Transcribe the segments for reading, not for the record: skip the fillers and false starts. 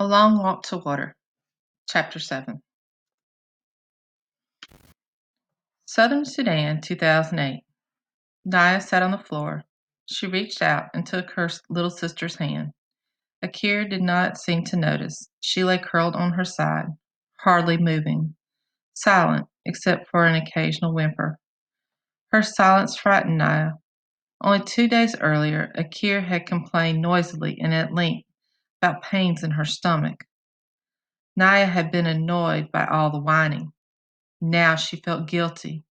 A Long Walk to Water, Chapter 7. Southern Sudan, 2008. Naya sat on the floor. She reached out and took her little sister's hand. Akir did not seem to notice. She lay curled on her side, hardly moving, silent except for an occasional whimper. Her silence frightened Naya. Only 2 days earlier, Akir had complained noisily and at length about pains in her stomach. Naya had been annoyed by all the whining. Now she felt guilty,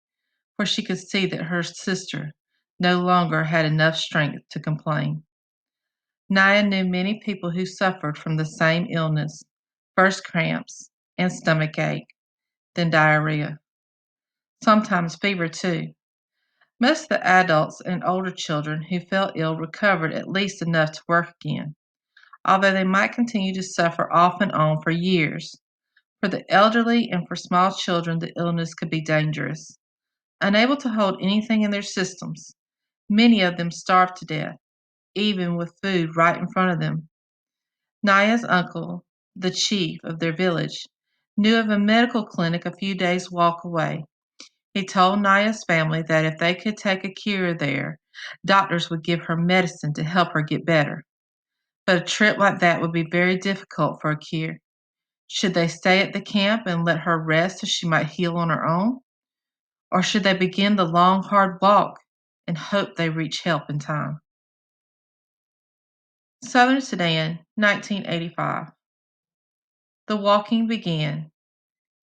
for she could see that her sister no longer had enough strength to complain. Naya knew many people who suffered from the same illness, first cramps and stomach ache, then diarrhea, sometimes fever too. Most of the adults and older children who fell ill recovered at least enough to work again, although they might continue to suffer off and on for years. For the elderly and for small children, the illness could be dangerous. Unable to hold anything in their systems, many of them starved to death, even with food right in front of them. Naya's uncle, the chief of their village, knew of a medical clinic a few days' walk away. He told Naya's family that if they could take Akira there, doctors would give her medicine to help her get better. But a trip like that would be very difficult for Akira. Should they stay at the camp and let her rest so she might heal on her own? Or should they begin the long, hard walk and hope they reach help in time? Southern Sudan, 1985. The walking began.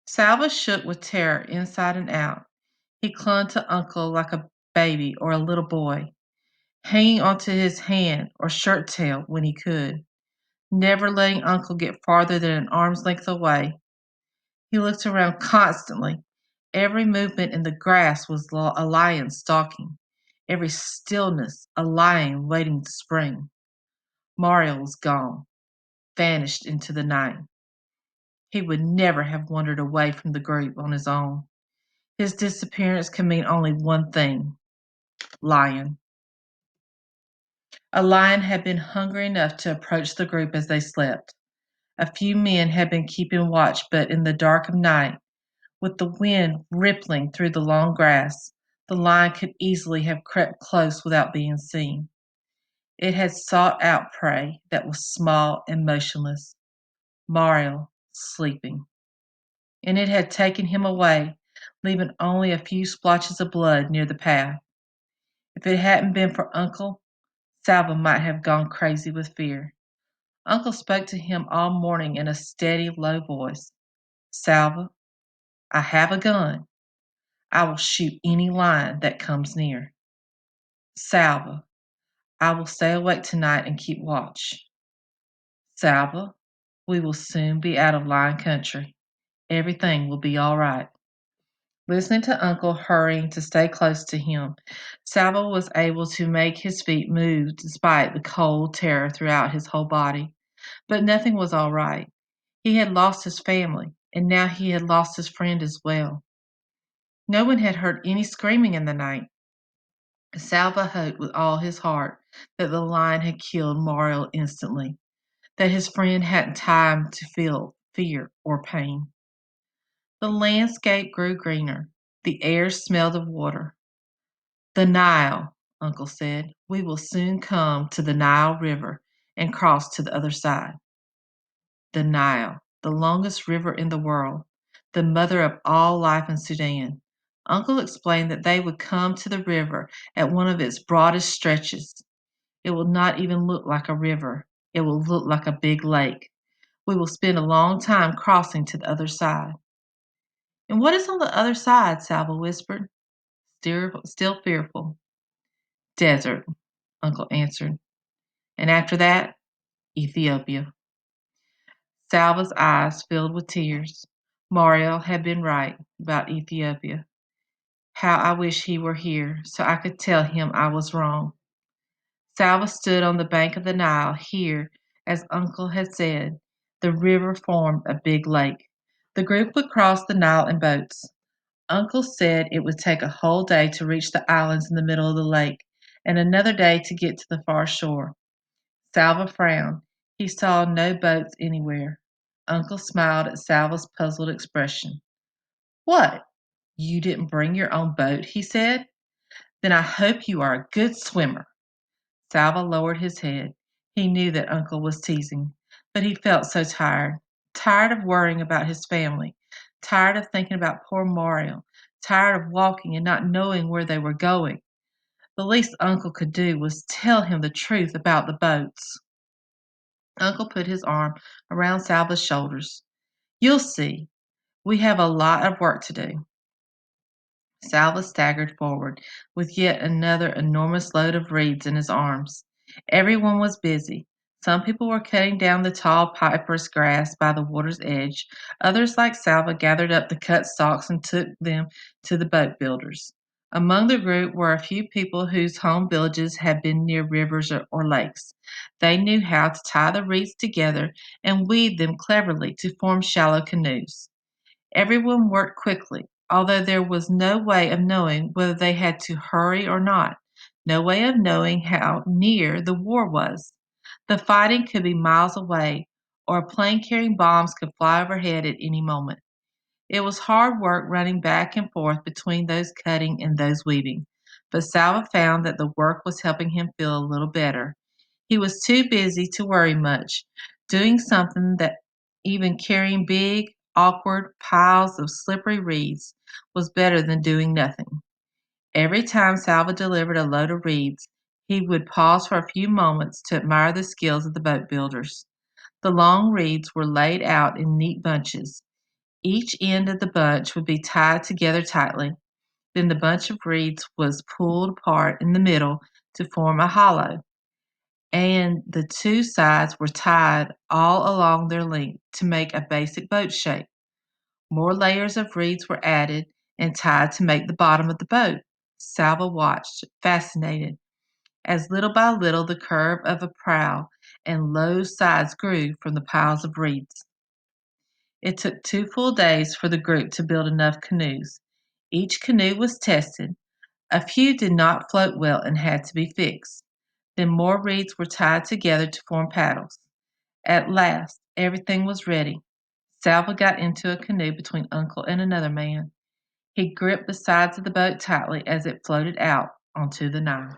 Salva shook with terror inside and out. He clung to Uncle like a baby or a little boy, hanging onto his hand or shirt tail when he could, never letting Uncle get farther than an arm's length away. He looked around constantly. Every movement in the grass was a lion stalking, every stillness a lion waiting to spring. Mario was gone, vanished into the night. He would never have wandered away from the group on his own. His disappearance could mean only one thing: lion. A lion had been hungry enough to approach the group as they slept. A few men had been keeping watch, but in the dark of night, with the wind rippling through the long grass, the lion could easily have crept close without being seen. It had sought out prey that was small and motionless, Mario sleeping, and it had taken him away, leaving only a few splotches of blood near the path. If it hadn't been for Uncle, Salva might have gone crazy with fear. Uncle spoke to him all morning in a steady, low voice. Salva, I have a gun. I will shoot any lion that comes near. Salva, I will stay awake tonight and keep watch. Salva, we will soon be out of lion country. Everything will be all right. Listening to Uncle hurrying to stay close to him, Salva was able to make his feet move despite the cold terror throughout his whole body. But nothing was all right. He had lost his family, and now he had lost his friend as well. No one had heard any screaming in the night. Salva hoped with all his heart that the lion had killed Mario instantly, that his friend hadn't time to feel fear or pain. The landscape grew greener. The air smelled of water. The Nile, Uncle said. We will soon come to the Nile River and cross to the other side. The Nile, the longest river in the world, the mother of all life in Sudan. Uncle explained that they would come to the river at one of its broadest stretches. It will not even look like a river. It will look like a big lake. We will spend a long time crossing to the other side. And what is on the other side? Salva whispered, still fearful. Desert, Uncle answered. And after that, Ethiopia. Salva's eyes filled with tears. Mario had been right about Ethiopia. How I wish he were here so I could tell him I was wrong. Salva stood on the bank of the Nile. Here, as Uncle had said, the river formed a big lake. The group would cross the Nile in boats. Uncle said it would take a whole day to reach the islands in the middle of the lake, and another day to get to the far shore. Salva frowned. He saw no boats anywhere. Uncle smiled at Salva's puzzled expression. "What? You didn't bring your own boat?" he said. "Then I hope you are a good swimmer." Salva lowered his head. He knew that Uncle was teasing, but he felt so tired. Tired of worrying about his family. Tired of thinking about poor Mario. Tired of walking and not knowing where they were going. The least Uncle could do was tell him the truth about the boats. Uncle put his arm around Salva's shoulders. "You'll see. We have a lot of work to do." Salva staggered forward, with yet another enormous load of reeds in his arms. Everyone was busy. Some people were cutting down the tall cypress grass by the water's edge. Others, like Salva, gathered up the cut stalks and took them to the boat builders. Among the group were a few people whose home villages had been near rivers or lakes. They knew how to tie the reeds together and weave them cleverly to form shallow canoes. Everyone worked quickly, although there was no way of knowing whether they had to hurry or not, no way of knowing how near the war was. The fighting could be miles away, or a plane carrying bombs could fly overhead at any moment. It was hard work running back and forth between those cutting and those weaving, but Salva found that the work was helping him feel a little better. He was too busy to worry much. Doing something that even carrying big, awkward piles of slippery reeds was better than doing nothing. Every time Salva delivered a load of reeds, he would pause for a few moments to admire the skills of the boat builders. The long reeds were laid out in neat bunches. Each end of the bunch would be tied together tightly. Then the bunch of reeds was pulled apart in the middle to form a hollow, and the two sides were tied all along their length to make a basic boat shape. More layers of reeds were added and tied to make the bottom of the boat. Salva watched, fascinated, as little by little the curve of a prow and low sides grew from the piles of reeds. It took 2 full days for the group to build enough canoes. Each canoe was tested. A few did not float well and had to be fixed. Then more reeds were tied together to form paddles. At last, everything was ready. Salva got into a canoe between Uncle and another man. He gripped the sides of the boat tightly as it floated out onto the Nile.